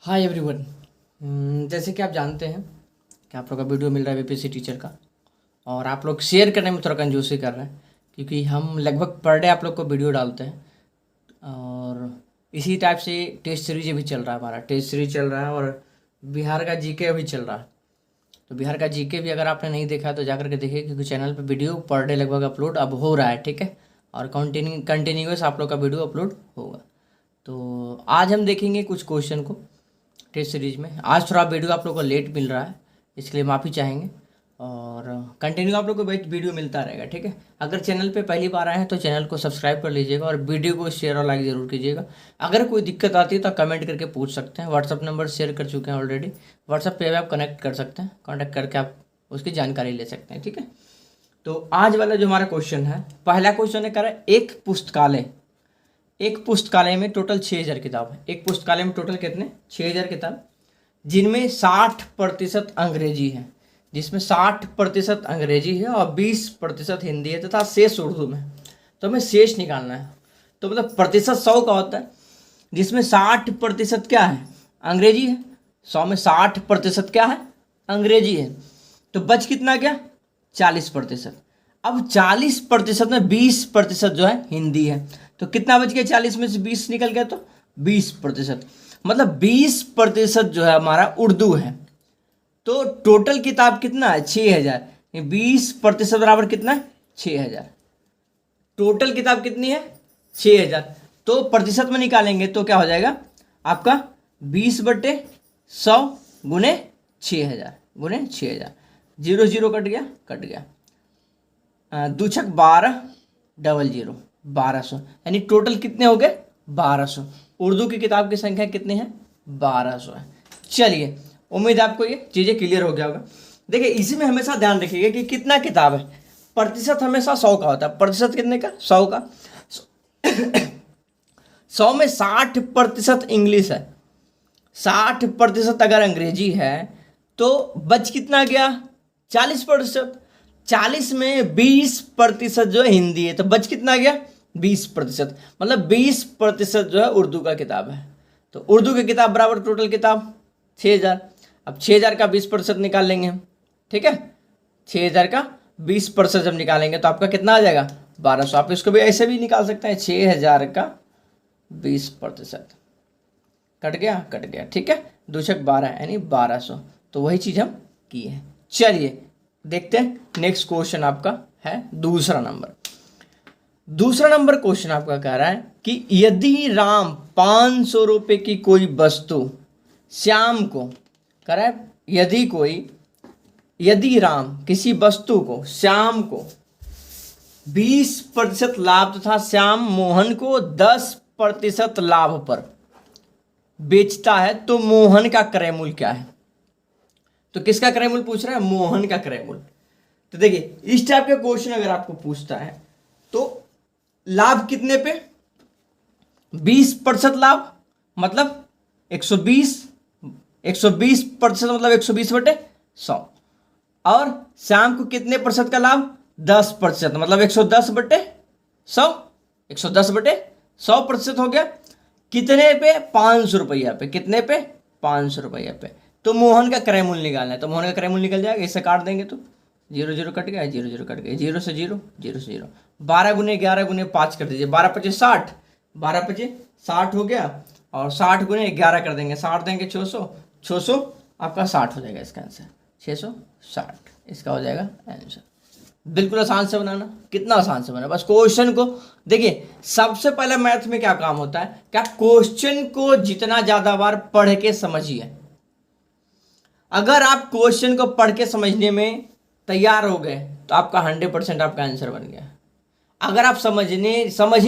Hi everyone. जैसे कि आप जानते हैं कि आप लोग का वीडियो मिल रहा है बीपीएससी टीचर का, और आप लोग शेयर करने में थोड़ा कंजूसी कर रहे हैं क्योंकि हम लगभग पर डे आप लोग को वीडियो डालते हैं। और इसी टाइप से टेस्ट सीरीज भी चल रहा है, हमारा टेस्ट सीरीज चल रहा है और बिहार का जीके भी चल रहा है। तो बिहार का जीके भी अगर आपने नहीं देखा तो जाकर के देखिए, क्योंकि चैनल पे वीडियो पर डे लगभग अपलोड अब हो रहा है, ठीक है। और कंटिन्यूस आप लोग का वीडियो अपलोड होगा। तो आज हम देखेंगे कुछ क्वेश्चन को टेस्ट सीरीज में। आज थोड़ा वीडियो आप लोग को लेट मिल रहा है, इसके लिए माफ़ी चाहेंगे। और कंटिन्यू आप लोग को वीडियो मिलता रहेगा, ठीक है। अगर चैनल पे पहली बार आए हैं तो चैनल को सब्सक्राइब कर लीजिएगा और वीडियो को शेयर और लाइक ज़रूर कीजिएगा। अगर कोई दिक्कत आती है तो कमेंट करके पूछ सकते हैं। व्हाट्सअप नंबर शेयर कर चुके हैं ऑलरेडी, व्हाट्सअप पे भी आप कनेक्ट कर सकते हैं, कॉन्टैक्ट करके आप उसकी जानकारी ले सकते हैं, ठीक है। तो आज वाला जो हमारा क्वेश्चन है, पहला क्वेश्चन है, कह एक पुस्तकालय में टोटल 6000 किताब है। एक पुस्तकालय में टोटल कितने 6000 किताब, जिनमें 60% अंग्रेजी है, जिसमें 60% अंग्रेजी है और 20% हिंदी है तथा शेष उर्दू में। तो हमें शेष निकालना है। तो मतलब प्रतिशत 100 का होता है, जिसमें 60% क्या है, अंग्रेजी है। 100 में 60% क्या है, अंग्रेजी है। तो बच कितना गया, 40%। अब 40% में 20% जो है हिंदी है। तो कितना बच गया, 40 में से 20 निकल गया तो 20%। मतलब 20% जो है हमारा उर्दू है। तो टोटल किताब कितना है, 6000। 20% बराबर कितना है, 6000। टोटल किताब कितनी है, 6000। तो प्रतिशत में निकालेंगे तो क्या हो जाएगा आपका 20/100 गुने 6000। 0 0 कट गया। 2 छक 12, डबल 0, 1200। यानी टोटल कितने हो गए, 1200। उर्दू की किताब की संख्या कितनी है, 1200 है। चलिए, उम्मीद आपको ये चीज़ें क्लियर हो गया होगा। देखिए, इसी में हमेशा ध्यान रखिएगा कि कितना किताब है। प्रतिशत हमेशा 100 का होता है। प्रतिशत कितने का, 100 का। 100 में 60% इंग्लिश है, 60% अगर अंग्रेजी है तो बच कितना गया, 40%। 40 में 20% जो है हिंदी है, तो बच कितना गया, 20%। मतलब 20% जो है उर्दू का किताब है। तो उर्दू की किताब बराबर टोटल किताब 6000। अब 6000 का 20% निकाल लेंगे हम, ठीक है। 6000 का 20% जब निकालेंगे तो आपका कितना आ जाएगा, 1200। आप इसको भी ऐसे भी निकाल सकते हैं, 6000 का 20%। कट गया, ठीक है। 2 छक 12 यानी 1200। तो वही चीज़ हम किए हैं। चलिए देखते हैं नेक्स्ट क्वेश्चन आपका है दूसरा नंबर क्वेश्चन आपका कह रहा है कि यदि राम 500 रुपये की कोई वस्तु श्याम को, कह रहा है यदि राम किसी वस्तु को श्याम को 20% लाभ तथा श्याम मोहन को 10% लाभ पर बेचता है तो मोहन का क्रय मूल्य क्या है। तो किसका क्रय मूल्य पूछ रहा है, मोहन का क्रय मूल्य। तो देखिए, इस टाइप का क्वेश्चन अगर आपको पूछता है तो लाभ कितने पे, 20% लाभ मतलब 120% मतलब 120/100। और शाम को कितने प्रतिशत का लाभ, 10% मतलब 110/100। 110/100% हो गया। कितने पे, 500 रुपया पे। कितने पे, 500 रुपया पे। तो मोहन का क्रय मूल्य निकालना है। तो मोहन का क्रय मूल्य निकल जाएगा, इससे काट देंगे तो 0 0 कट गया, 0 0 कट गया, 0 से 0, 0 से 0। 12 गुने 11 गुने 5 कर दीजिए, 12 25 60, 12 25 60 हो गया। और 60 गुने 11 कर देंगे, 60 देंगे 600, 600 आपका 60 हो जाएगा इसका आंसर, 660 इसका हो जाएगा आंसर। बिल्कुल आसान से बनाना, कितना आसान से बना। बस क्वेश्चन को देखिए, सबसे पहले मैथ में क्या काम होता है, क्या क्वेश्चन को जितना ज्यादा बार पढ़ के समझिए। अगर आप क्वेश्चन को पढ़ के समझने में तैयार हो गए तो आपका 100% आपका आंसर बन गया। अगर आप समझ ही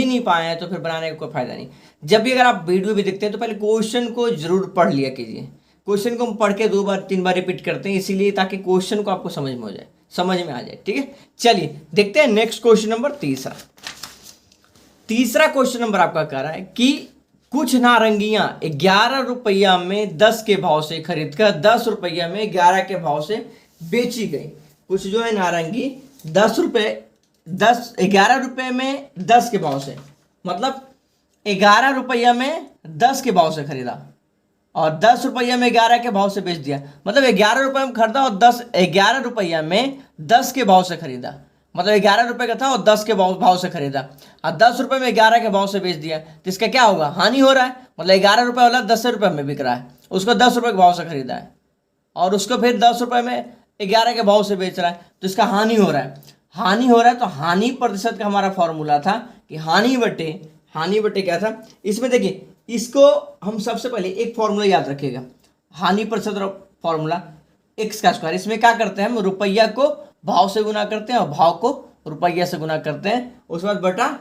नहीं पाए हैं तो फिर बनाने का कोई फायदा नहीं। जब भी अगर आप वीडियो भी देखते हैं तो पहले क्वेश्चन को जरूर पढ़ लिया कीजिए। क्वेश्चन को हम पढ़ के 2 बार 3 बार रिपीट करते हैं, इसीलिए ताकि क्वेश्चन को आपको समझ में आ जाए, ठीक है। चलिए देखते हैं नेक्स्ट क्वेश्चन नंबर तीसरा क्वेश्चन नंबर आपका कह रहा है कि कुछ नारंगियां 11 रुपया में 10 के भाव से खरीदकर 10 रुपया में 11 के भाव से बेची गई। कुछ जो है नारंगी 11 रुपये में 10 के भाव से, मतलब 11 रुपया में 10 के भाव से खरीदा। और 10 रुपया में 11 के भाव से बेच दिया, मतलब 11 रुपये में खरीदा और 11 रुपया में 10 के भाव से खरीदा, मतलब 11 रुपये का था और 10 के भाव से खरीदा, और 10 रुपये में 11 के भाव से बेच दिया, तो इसका क्या होगा, हानि हो रहा है। मतलब 11 रुपये वाला 10 रुपये में बिक रहा है, उसको 10 रुपये के भाव से खरीदा है और उसको फिर 10 रुपये में 11 के भाव से बेच रहा है, तो इसका हानि हो रहा है। हानि हो रहा है तो हानि प्रतिशत का हमारा फॉर्मूला था कि हानि बटे क्या था। इसमें देखिए, इसको हम सबसे पहले एक फॉर्मूला याद रखिएगा, हानि प्रतिशत फॉर्मूला एक्स का स्क्वायर। इसमें क्या करते हैं, हम रुपया को भाव से गुना करते हैं और भाव को रुपया से गुना करते हैं, उसके बाद बटा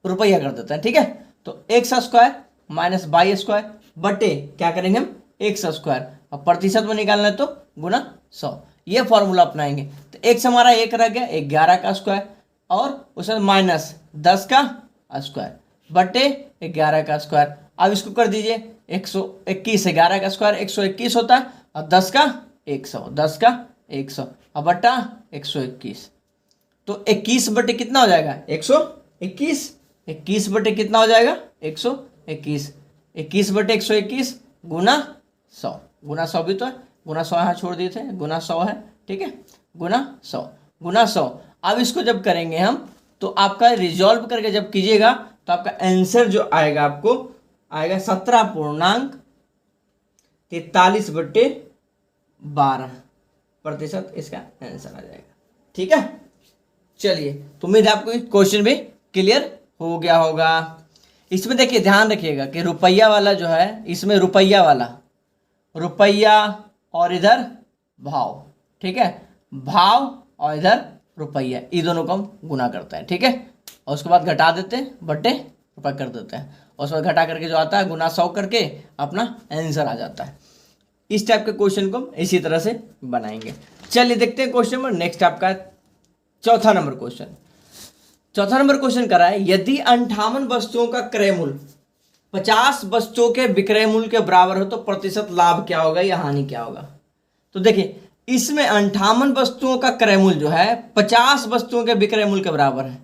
रुपया कर देते हैं, ठीक है। तो x square minus y square बटे क्या करेंगे हम, एक्स स्क्वायर, और प्रतिशत में निकालना है तो गुना 100, ये फॉर्मूला अपनाएंगे। तो एक्स हमारा एक रह गया, 11 का स्क्वायर और उसमें माइनस 10 का स्क्वायर बटे 11 का स्क्वायर। अब इसको कर दीजिए 121, 11 का स्क्वायर 121 होता है और 10 का 100 और बटा 121, तो 21 बटे कितना हो जाएगा, 121, 21 बटे कितना हो जाएगा, 121, 21 बटे 121 गुना 100, गुना 100 भी तो है, गुना 100 यहाँ छोड़ दिए थे, गुना 100 है, ठीक है, गुना 100। अब इसको जब करेंगे हम तो आपका रिजॉल्व करके जब कीजिएगा तो आपका आंसर जो आएगा, आपको आएगा 17.43/12% इसका आंसर आ जाएगा, ठीक है। चलिए, तो उम्मीद है आपको क्वेश्चन भी क्लियर हो गया होगा। इसमें देखिए ध्यान रखिएगा कि रुपया वाला जो है, इसमें रुपया और इधर भाव, ठीक है, भाव और इधर रुपया, ये दोनों को हम गुना करते हैं, ठीक है, और उसके बाद घटा देते हैं, बटे रुपया कर देते हैं, और उसके बाद घटा करके जो आता है गुना 100 करके अपना आंसर आ जाता है। इस टाइप के क्वेश्चन को हम इसी तरह से बनाएंगे। चलिए देखते हैं क्वेश्चन नंबर नेक्स्ट, आपका चौथा नंबर क्वेश्चन करा है, यदि 58 वस्तुओं का क्रय मूल्य 50 वस्तुओं के विक्रय मूल्य के बराबर हो तो प्रतिशत लाभ क्या होगा या हानि क्या होगा। तो देखिए, इसमें 58 वस्तुओं का क्रय मूल्य जो है 50 वस्तुओं के विक्रय मूल्य के बराबर है।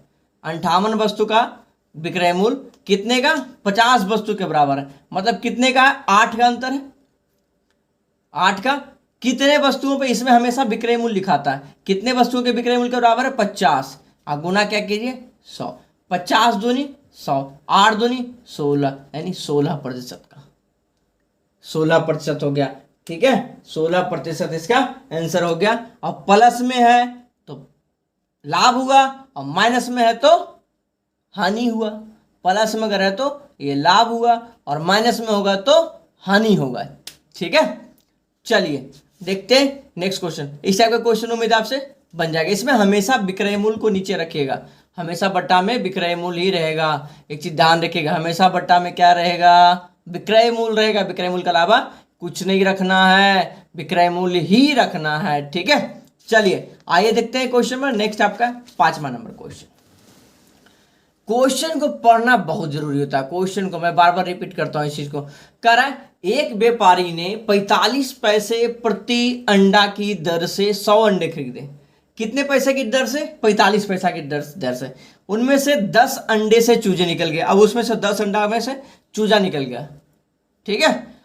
58 वस्तु का विक्रय मूल्य कितने का, 50 वस्तु के बराबर है, मतलब कितने का, 8 का अंतर है, 8 का। कितने वस्तुओं पे इसमें हमेशा विक्रय मूल्य लिखाता है, कितने वस्तुओं के विक्रय मूल्य के बराबर है, 50, और गुना क्या कीजिए 100, 50 दूनी 100, 8 दूनी 16, यानी 16% का 16% हो गया, ठीक है, 16% इसका आंसर हो गया। और प्लस में है तो लाभ हुआ और माइनस में है तो हानि हुआ। प्लस में अगर है तो ये लाभ हुआ और माइनस में होगा तो हानि होगा, ठीक है। चलिए देखते हैं नेक्स्ट क्वेश्चन। इस टाइप का क्वेश्चन उम्मीद आपसे बन जाएगा। इसमें हमेशा विक्रय मूल्य को नीचे रखिएगा, हमेशा बट्टा में विक्रय मूल्य ही रहेगा। एक चीज ध्यान रखिएगा, हमेशा बट्टा में क्या रहेगा, विक्रय मूल्य रहेगा। विक्रय मूल्य के अलावा कुछ नहीं रखना है, विक्रय मूल्य ही रखना है, ठीक है। चलिए आइए देखते हैं क्वेश्चन में नेक्स्ट, आपका 5वां नंबर क्वेश्चन। क्वेश्चन को पढ़ना बहुत जरूरी होता है। क्वेश्चन को मैं बार बार रिपीट करता हूँ इस चीज को। कह रहा है, एक व्यापारी ने 45 पैसे प्रति अंडा की दर से 100 अंडे खरीदे। कितने पैसे की दर से, 45 पैसा की दर से। उनमें से 10 अंडे से चूजे निकल गए। अब उसमें से 10 अंडा में से चूजा निकल गया, ठीक है।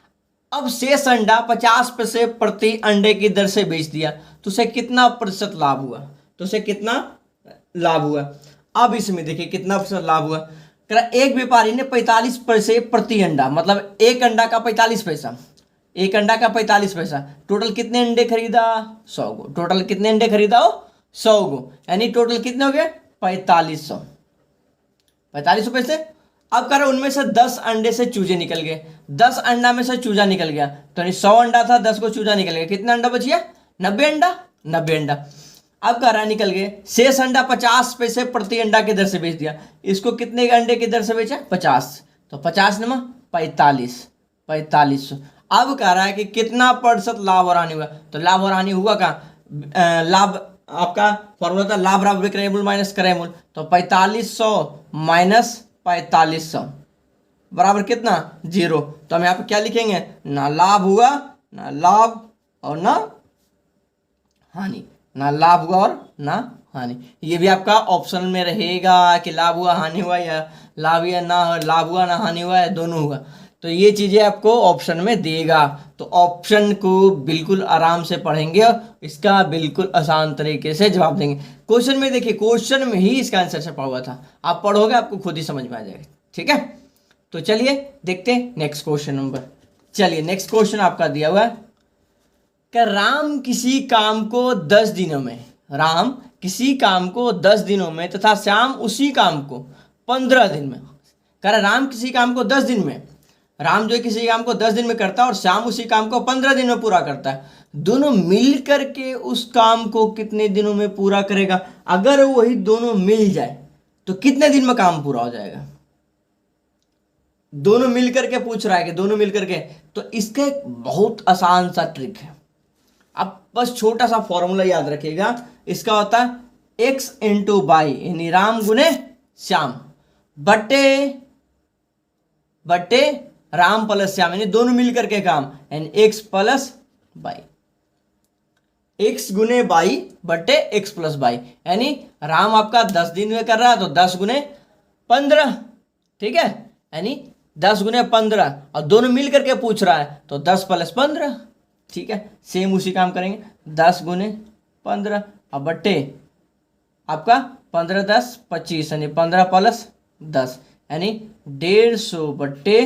अब शेष अंडा 50 पैसे प्रति अंडे की दर से बेच दिया, तो उसे कितना प्रतिशत लाभ हुआ, तो उसे कितना लाभ हुआ। अब इसमें देखिए कितना प्रतिशत लाभ हुआ। एक व्यापारी ने 45 पैसे प्रति अंडा, मतलब एक अंडा का 45 पैसा, एक अंडा का 45 पैसा। टोटल कितने अंडे खरीदा, 100 गो। टोटल कितने अंडे खरीदा हो, 100 गो, यानी टोटल कितने हो गए, 4500, 4500 पैसे। अब कह रहे उनमें से 10 अंडे से चूजे निकल गए। 10 अंडा में से चूजा निकल गया, तो 100 अंडा था, 10 को चूजा निकल गया, कितना अंडा बच गया, 90 अंडा, 90 अंडा। अब कह रहा निकल गए, शेष अंडा 50 पैसे प्रति अंडा की दर से बेच दिया। इसको कितने अंडे की दर से बेचा, 50, तो 50 नमा 45, 4500। अब कह रहा है कि कितना प्रतिशत लाभ और हानि हुआ, तो लाभ और हानि हुआ का लाभ आपका फॉर्मूला था लाभ बराबर विक्रय मूल्य माइनस क्रय मूल्य, तो 4500 माइनस 4500 बराबर कितना, 0। तो हम यहाँ पे क्या लिखेंगे, ना लाभ हुआ ना लाभ और ना हानि, ना लाभ हुआ और ना हानि। ये भी आपका ऑप्शन में रहेगा कि लाभ हुआ हानि हुआ, या लाभ या ना लाभ हुआ ना हानि हुआ, या दोनों हुआ। तो ये चीज़ें आपको ऑप्शन में देगा, तो ऑप्शन को बिल्कुल आराम से पढ़ेंगे और इसका बिल्कुल आसान तरीके से जवाब देंगे। क्वेश्चन में देखिए, क्वेश्चन में ही इसका आंसर छपा हुआ था, आप पढ़ोगे आपको खुद ही समझ में आ जाएगा। ठीक है, तो चलिए देखते हैं नेक्स्ट क्वेश्चन नंबर। चलिए नेक्स्ट क्वेश्चन आपका दिया हुआ है कि राम किसी काम को 10 दिनों में, राम किसी काम को 10 दिनों में तथा श्याम उसी काम को 15 दिन में, कह रहा राम किसी काम को 10 दिन में, राम जो है किसी काम को 10 दिन में करता है और श्याम उसी काम को 15 दिन में पूरा करता है, दोनों मिल करके उस काम को कितने दिनों में पूरा करेगा। अगर वही दोनों मिल जाए तो कितने दिन में काम पूरा हो जाएगा। दोनों मिल करके पूछ रहा है कि दोनों मिल करके, तो इसका एक बहुत आसान सा ट्रिक है, आप बस छोटा सा फॉर्मूला याद रखिएगा। इसका होता है x इंटू बाई, यानी राम गुने श्याम बटे राम प्लस श्याम, यानी दोनों मिलकर के काम, यानी x प्लस बाई, x गुने बाई बटे x प्लस बाई, यानी राम आपका 10 दिन में कर रहा है तो 10 गुने 15, ठीक है, यानी 10 गुने 15, और दोनों मिल करके पूछ रहा है तो 10 प्लस 15, ठीक है, सेम उसी काम करेंगे, 10 गुने 15 और बट्टे आपका 15 10 25, यानी 15 प्लस 10, यानी 150 बट्टे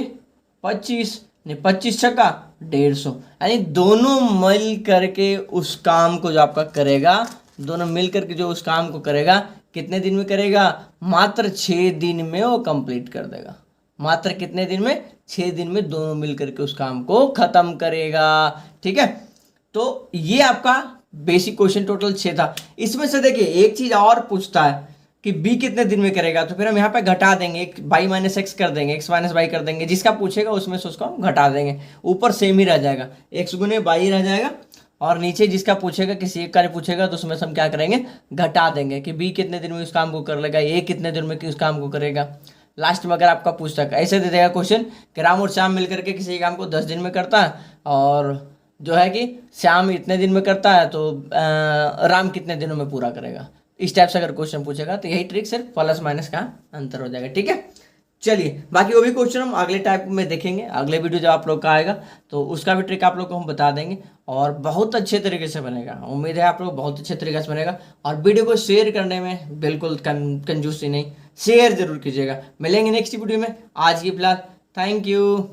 25, यानी 25 छक्का 150, यानी दोनों मिल करके उस काम को जो आपका करेगा, दोनों मिल करके जो उस काम को करेगा कितने दिन में करेगा, मात्र 6 दिन में वो कंप्लीट कर देगा। मात्र कितने दिन में, 6 दिन में दोनों मिलकर के उस काम को खत्म करेगा। ठीक है, तो ये आपका बेसिक क्वेश्चन टोटल 6 था। इसमें से देखिए एक चीज और पूछता है कि बी कितने दिन में करेगा, तो फिर हम यहाँ पे घटा देंगे, एक बाई माइनस एक्स कर देंगे, एक्स माइनस बाई कर देंगे, जिसका पूछेगा उसमें से उसको हम घटा देंगे, ऊपर सेम ही रह जाएगा, एक्स गुने बाई रह जाएगा, और नीचे जिसका पूछेगा किसी एक का पूछेगा तो उसमें से हम क्या करेंगे, घटा देंगे कि बी कितने दिन में उस काम को कर लेगा, ए कितने दिन में उस काम को करेगा। लास्ट में अगर आपका पूछता है ऐसे दे देगा क्वेश्चन कि राम और श्याम मिलकर के किसी काम को 10 दिन में करता है, और जो है कि श्याम इतने दिन में करता है तो राम कितने दिनों में पूरा करेगा। इस टाइप से अगर क्वेश्चन पूछेगा तो यही ट्रिक, सिर्फ प्लस माइनस का अंतर हो जाएगा। ठीक है, चलिए बाकी वो भी क्वेश्चन हम अगले टाइप में देखेंगे, अगले वीडियो जब आप लोग का आएगा तो उसका भी ट्रिक आप लोग को हम बता देंगे, और बहुत अच्छे तरीके से बनेगा। उम्मीद है आप लोग बहुत अच्छे तरीके से बनेगा, और वीडियो को शेयर करने में बिल्कुल कंजूसी नहीं, शेयर जरूर कीजिएगा। मिलेंगे नेक्स्ट वीडियो में, आज की फिलहाल थैंक यू।